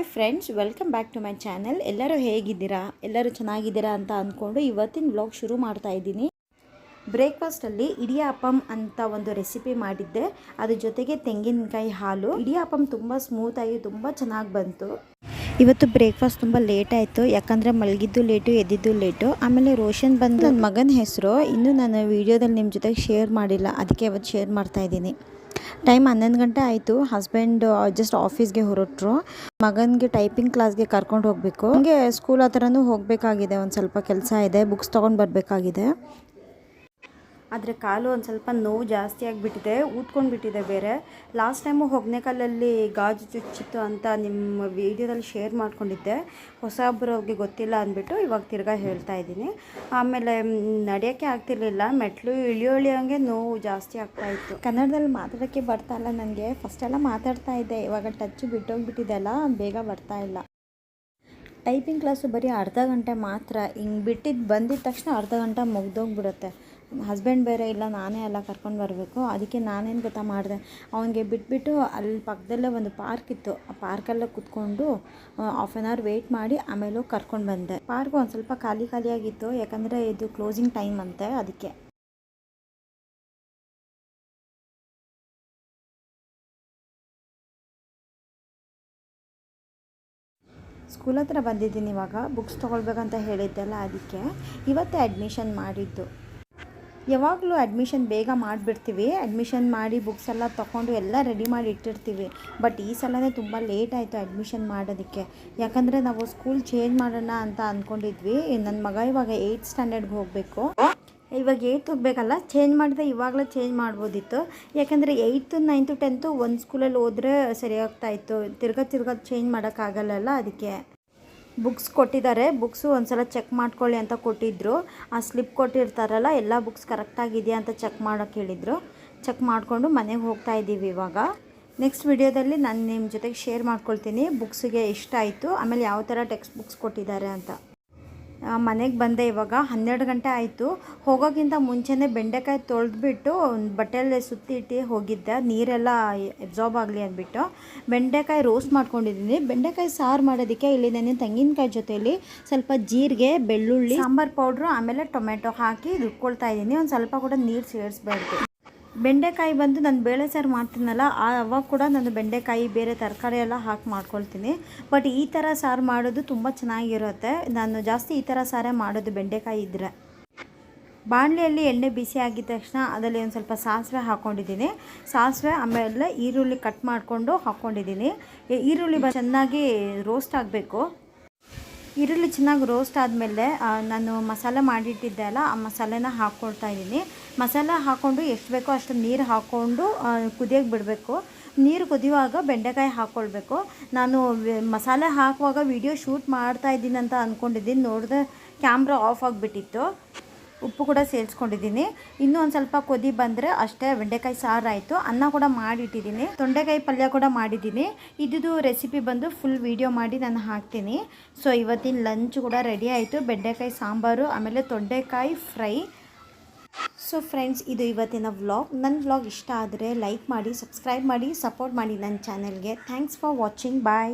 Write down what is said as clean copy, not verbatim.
Hi friends, welcome back to my channel. ಎಲ್ಲರೂ ಹೇಗಿದ್ದೀರಾ? ಎಲ್ಲರೂ ಚೆನ್ನಾಗಿದ್ದೀರಾ ಅಂತ ಅಂದ್ಕೊಂಡು ಇವತ್ತಿನ ವ್ಲಾಗ್ ಶುರು ಮಾಡ್ತಾ ಇದ್ದೀನಿ. ಬ್ರೇಕ್ಫಾಸ್ಟಲ್ಲಿ ಇಡಿಯಾಪ್ಪಂ ಅಂತ ಒಂದು ರೆಸಿಪಿ ಮಾಡಿದ್ದೆ. ಅದ್ರ ಜೊತೆಗೆ ತೆಂಗಿನಕಾಯಿ ಹಾಲು. ಇಡಿಯಾಪ್ಪಂ ತುಂಬ ಸ್ಮೂತಾಗಿ ತುಂಬ ಚೆನ್ನಾಗಿ ಬಂತು. ಇವತ್ತು ಬ್ರೇಕ್ಫಾಸ್ಟ್ ತುಂಬ ಲೇಟ್ ಆಯಿತು, ಯಾಕಂದರೆ ಮಲಗಿದ್ದು ಲೇಟು, ಎದ್ದಿದ್ದು ಲೇಟು. ಆಮೇಲೆ ರೋಷನ್ ಬಂದು ನನ್ನ ಮಗನ ಹೆಸರು ಇನ್ನೂ ನಾನು ವೀಡಿಯೋದಲ್ಲಿ ನಿಮ್ಮ ಜೊತೆಗೆ ಶೇರ್ ಮಾಡಿಲ್ಲ, ಅದಕ್ಕೆ ಇವತ್ತು ಶೇರ್ ಮಾಡ್ತಾ ಇದ್ದೀನಿ. ಟೈಮ್ 11 ಗಂಟೆ ಆಯಿತು. ಹಸ್ಬೆಂಡ್ ಜಸ್ಟ್ ಆಫೀಸ್ಗೆ ಹೊರಟರು. ಮಗನಿಗೆ ಟೈಪಿಂಗ್ ಕ್ಲಾಸ್ಗೆ ಕರ್ಕೊಂಡು ಹೋಗಬೇಕು. ಹಂಗೆ ಸ್ಕೂಲ್ ಹತ್ರನೂ ಹೋಗಬೇಕಾಗಿದೆ, ಒಂದು ಸ್ವಲ್ಪ ಕೆಲಸ ಇದೆ, ಬುಕ್ಸ್ ತೊಗೊಂಡು ಬರಬೇಕಾಗಿದೆ. ಆದರೆ ಕಾಲು ಒಂದು ಸ್ವಲ್ಪ ನೋವು ಜಾಸ್ತಿ ಆಗಿಬಿಟ್ಟಿದೆ, ಊದ್ಕೊಂಡು ಬಿಟ್ಟಿದೆ ಬೇರೆ. ಲಾಸ್ಟ್ ಟೈಮು ಹೊಗ್ನೆಕಲ್ಲಲ್ಲಿ ಗಾಜು ಚುಚ್ಚಿತ್ತು ಅಂತ ನಿಮ್ಮ ವೀಡಿಯೋದಲ್ಲಿ ಶೇರ್ ಮಾಡ್ಕೊಂಡಿದ್ದೆ. ಹೊಸಬ್ರಿಗೆ ಗೊತ್ತಿಲ್ಲ ಅಂದ್ಬಿಟ್ಟು ಇವಾಗ ತಿರ್ಗಾ ಹೇಳ್ತಾ ಇದ್ದೀನಿ. ಆಮೇಲೆ ನಡೆಯೋಕ್ಕೆ ಆಗ್ತಿರ್ಲಿಲ್ಲ, ಮೆಟ್ಲು ಇಳಿಯೋಳಿಯೋಂಗೆ ನೋವು ಜಾಸ್ತಿ ಆಗ್ತಾಯಿತ್ತು. ಕನ್ನಡದಲ್ಲಿ ಮಾತಾಡೋಕ್ಕೆ ಬರ್ತಾ ಇಲ್ಲ ನನಗೆ. ಫಸ್ಟೆಲ್ಲ ಮಾತಾಡ್ತಾ ಇದ್ದೆ, ಇವಾಗ ಟಚ್ಚು ಬಿಟ್ಟೋಗ್ಬಿಟ್ಟಿದೆ ಅಲ್ಲ, ಬೇಗ ಬರ್ತಾ ಇಲ್ಲ. ಟೈಪಿಂಗ್ ಕ್ಲಾಸು ಬರೀ ಅರ್ಧ ಗಂಟೆ ಮಾತ್ರ. ಹಿಂಗೆ ಬಿಟ್ಟಿದ್ದು ಬಂದಿದ್ದ ತಕ್ಷಣ ಅರ್ಧ ಗಂಟೆ ಮುಗ್ದೋಗ್ಬಿಡುತ್ತೆ. ಹಸ್ಬೆಂಡ್ ಬೇರೆ ಇಲ್ಲ, ನಾನೇ ಎಲ್ಲ ಕರ್ಕೊಂಡು ಬರಬೇಕು. ಅದಕ್ಕೆ ನಾನೇನು ಗೊತ್ತಾ ಮಾಡಿದೆ, ಅವನಿಗೆ ಬಿಟ್ಬಿಟ್ಟು ಅಲ್ಲಿ ಪಕ್ಕದಲ್ಲೇ ಒಂದು ಪಾರ್ಕ್ ಇತ್ತು, ಆ ಪಾರ್ಕಲ್ಲೇ ಕೂತ್ಕೊಂಡು ಹಾಫ್ ಆನ್ ಅವರ್ ವೆಯ್ಟ್ ಮಾಡಿ ಆಮೇಲೆ ಕರ್ಕೊಂಡು ಬಂದೆ. ಪಾರ್ಕ್ ಒಂದು ಸ್ವಲ್ಪ ಖಾಲಿಯಾಗಿತ್ತು, ಯಾಕಂದರೆ ಇದು ಕ್ಲೋಸಿಂಗ್ ಟೈಮ್ ಅಂತೆ, ಅದಕ್ಕೆ. ಸ್ಕೂಲ್ ಹತ್ರ ಬಂದಿದ್ದೀನಿ ಇವಾಗ. ಬುಕ್ಸ್ ತೊಗೊಳ್ಬೇಕಂತ ಹೇಳಿದ್ದೆಲ್ಲ, ಅದಕ್ಕೆ ಇವತ್ತೇ ಅಡ್ಮಿಷನ್ ಮಾಡಿದ್ದು. ಯಾವಾಗಲೂ ಅಡ್ಮಿಷನ್ ಬೇಗ ಮಾಡಿಬಿಡ್ತೀವಿ. ಅಡ್ಮಿಷನ್ ಮಾಡಿ ಬುಕ್ಸ್ ಎಲ್ಲ ತೊಗೊಂಡು ಎಲ್ಲ ರೆಡಿ ಮಾಡಿ ಇಟ್ಟಿರ್ತೀವಿ. ಬಟ್ ಈ ಸಲವೇ ತುಂಬ ಲೇಟ್ ಆಯಿತು ಅಡ್ಮಿಷನ್ ಮಾಡೋದಕ್ಕೆ. ಯಾಕಂದರೆ ನಾವು ಸ್ಕೂಲ್ ಚೇಂಜ್ ಮಾಡೋಣ ಅಂತ ಅಂದ್ಕೊಂಡಿದ್ವಿ. ನನ್ನ ಮಗ ಇವಾಗ 8th ಸ್ಟ್ಯಾಂಡರ್ಡ್ಗೆ ಹೋಗಬೇಕು. ಇವಾಗ 8th ಹೋಗಬೇಕಲ್ಲ, ಚೇಂಜ್ ಮಾಡಿದ್ರೆ ಇವಾಗಲೇ ಚೇಂಜ್ ಮಾಡ್ಬೋದಿತ್ತು. ಯಾಕಂದರೆ 8th 9th 10th ಒಂದು ಸ್ಕೂಲಲ್ಲಿ ಹೋದರೆ ಸರಿಯಾಗ್ತಾಯಿತ್ತು. ತಿರ್ಗಾ ಚೇಂಜ್ ಮಾಡೋಕ್ಕಾಗಲ್ಲಲ್ಲ, ಅದಕ್ಕೆ. ಬುಕ್ಸ್ ಕೊಟ್ಟಿದ್ದಾರೆ, ಬುಕ್ಸು ಒಂದು ಸಲ ಚೆಕ್ ಮಾಡ್ಕೊಳ್ಳಿ ಅಂತ ಕೊಟ್ಟಿದ್ದರು. ಆ ಸ್ಲಿಪ್ ಕೊಟ್ಟಿರ್ತಾರಲ್ಲ, ಎಲ್ಲ ಬುಕ್ಸ್ ಕರೆಕ್ಟಾಗಿದೆಯಾ ಅಂತ ಚೆಕ್ ಮಾಡೋಕ್ಕೆ ಹೇಳಿದರು. ಚೆಕ್ ಮಾಡಿಕೊಂಡು ಮನೆಗೆ ಹೋಗ್ತಾ ಇದ್ದೀವಿ ಇವಾಗ. ನೆಕ್ಸ್ಟ್ ವಿಡಿಯೋದಲ್ಲಿ ನಾನು ನಿಮ್ಮ ಜೊತೆಗೆ ಶೇರ್ ಮಾಡ್ಕೊಳ್ತೀನಿ ಬುಕ್ಸಿಗೆ ಎಷ್ಟಾಯಿತು, ಆಮೇಲೆ ಯಾವ ಥರ ಟೆಕ್ಸ್ಟ್ ಬುಕ್ಸ್ ಕೊಟ್ಟಿದ್ದಾರೆ ಅಂತ. ಮನೆಗೆ ಬಂದೆ ಇವಾಗ. 12 ಗಂಟೆ ಆಯಿತು. ಹೋಗೋಕ್ಕಿಂತ ಮುಂಚೆನೇ ಬೆಂಡೆಕಾಯಿ ತೊಳೆದ್ಬಿಟ್ಟು ಬಟ್ಟೆಯಲ್ಲೇ ಸುತ್ತಿಟ್ಟು ಹೋಗಿದ್ದೆ, ನೀರೆಲ್ಲ ಎಬ್ಸಾರ್ಬ್ ಆಗಲಿ ಅಂದ್ಬಿಟ್ಟು. ಬೆಂಡೆಕಾಯಿ ರೋಸ್ಟ್ ಮಾಡ್ಕೊಂಡಿದ್ದೀನಿ. ಬೆಂಡೆಕಾಯಿ ಸಾರು ಮಾಡೋದಕ್ಕೆ ಇಲ್ಲಿ ನಾನು ತೆಂಗಿನಕಾಯಿ ಜೊತೆಯಲ್ಲಿ ಸ್ವಲ್ಪ ಜೀರಿಗೆ, ಬೆಳ್ಳುಳ್ಳಿ, ಸಾಂಬಾರು ಪೌಡ್ರು, ಆಮೇಲೆ ಟೊಮೆಟೊ ಹಾಕಿ ರುಬ್ಕೊಳ್ತಾ ಇದ್ದೀನಿ. ಒಂದು ಸ್ವಲ್ಪ ಕೂಡ ನೀರು ಸೇರಿಸ್ಬಾರ್ದು. ಬೆಂಡೆಕಾಯಿ ಬಂದು ನಾನು ಬೇಳೆ ಸಾರು ಮಾಡ್ತೀನಲ್ಲ, ಅವಾಗ ಕೂಡ ನಾನು ಬೆಂಡೆಕಾಯಿ ಬೇರೆ ತರಕಾರಿ ಎಲ್ಲ ಹಾಕಿ ಮಾಡ್ಕೊಳ್ತೀನಿ. ಬಟ್ ಈ ಥರ ಸಾರು ಮಾಡೋದು ತುಂಬ ಚೆನ್ನಾಗಿರುತ್ತೆ. ನಾನು ಜಾಸ್ತಿ ಈ ಥರ ಸಾರೇ ಮಾಡೋದು ಬೆಂಡೆಕಾಯಿ ಇದ್ದರೆ. ಬಾಣಲೆಯಲ್ಲಿ ಎಣ್ಣೆ ಬಿಸಿ ಆಗಿದ ತಕ್ಷಣ ಅದರಲ್ಲಿ ಒಂದು ಸ್ವಲ್ಪ ಸಾಸಿವೆ ಹಾಕ್ಕೊಂಡಿದ್ದೀನಿ. ಸಾಸಿವೆ ಆಮೇಲೆ ಈರುಳ್ಳಿ ಕಟ್ ಮಾಡಿಕೊಂಡು ಹಾಕ್ಕೊಂಡಿದ್ದೀನಿ. ಈರುಳ್ಳಿ ಚೆನ್ನಾಗಿ ರೋಸ್ಟ್ ಆಗಬೇಕು. ಈರುಳ್ಳಿ ಚೆನ್ನಾಗಿ ರೋಸ್ಟ್ ಆದಮೇಲೆ ನಾನು ಮಸಾಲೆ ಮಾಡಿಟ್ಟಿದ್ದೆ ಅಲ್ಲ, ಆ ಮಸಾಲೆನ ಹಾಕ್ಕೊಳ್ತಾ ಇದ್ದೀನಿ. ಮಸಾಲೆ ಹಾಕ್ಕೊಂಡು ಎಷ್ಟು ಬೇಕೋ ಅಷ್ಟು ನೀರು ಹಾಕ್ಕೊಂಡು ಕುದಿಯೋಕ್ಕೆ ಬಿಡಬೇಕು. ನೀರು ಕುದಿಯುವಾಗ ಬೆಂಡೆಕಾಯಿ ಹಾಕ್ಕೊಳ್ಬೇಕು. ನಾನು ಮಸಾಲೆ ಹಾಕುವಾಗ ವಿಡಿಯೋ ಶೂಟ್ ಮಾಡ್ತಾ ಇದ್ದೀನಿ ಅಂತ ಅಂದ್ಕೊಂಡಿದ್ದೀನಿ, ನೋಡಿದ್ರೆ ಕ್ಯಾಮ್ರಾ ಆಫ್ ಆಗಿಬಿಟ್ಟಿತ್ತು. ಉಪ್ಪು ಕೂಡ ಸೇರಿಸ್ಕೊಂಡಿದ್ದೀನಿ. ಇನ್ನೂ ಒಂದು ಸ್ವಲ್ಪ ಕೊದಿ ಬಂದರೆ ಅಷ್ಟೇ ಬೆಂಡೆಕಾಯಿ ಸಾರು ಆಯಿತು. ಅನ್ನ ಕೂಡ ಮಾಡಿಟ್ಟಿದ್ದೀನಿ. ತೊಂಡೆಕಾಯಿ ಪಲ್ಯ ಕೂಡ ಮಾಡಿದ್ದೀನಿ. ಇದ್ದು ರೆಸಿಪಿ ಬಂದು ಫುಲ್ ವೀಡಿಯೋ ಮಾಡಿ ನಾನು ಹಾಕ್ತೀನಿ. ಸೊ ಇವತ್ತಿನ ಲಂಚ್ ಕೂಡ ರೆಡಿ ಆಯಿತು. ಬೆಂಡೆಕಾಯಿ ಸಾಂಬಾರು, ಆಮೇಲೆ ತೊಂಡೆಕಾಯಿ ಫ್ರೈ. ಸೊ ಫ್ರೆಂಡ್ಸ್, ಇದು ಇವತ್ತಿನ ವ್ಲಾಗ್. ನನ್ನ ವ್ಲಾಗ್ ಇಷ್ಟ ಆದರೆ ಲೈಕ್ ಮಾಡಿ, ಸಬ್ಸ್ಕ್ರೈಬ್ ಮಾಡಿ, ಸಪೋರ್ಟ್ ಮಾಡಿ ನನ್ನ ಚಾನೆಲ್ಗೆ. Thanks for watching. ಬಾಯ್.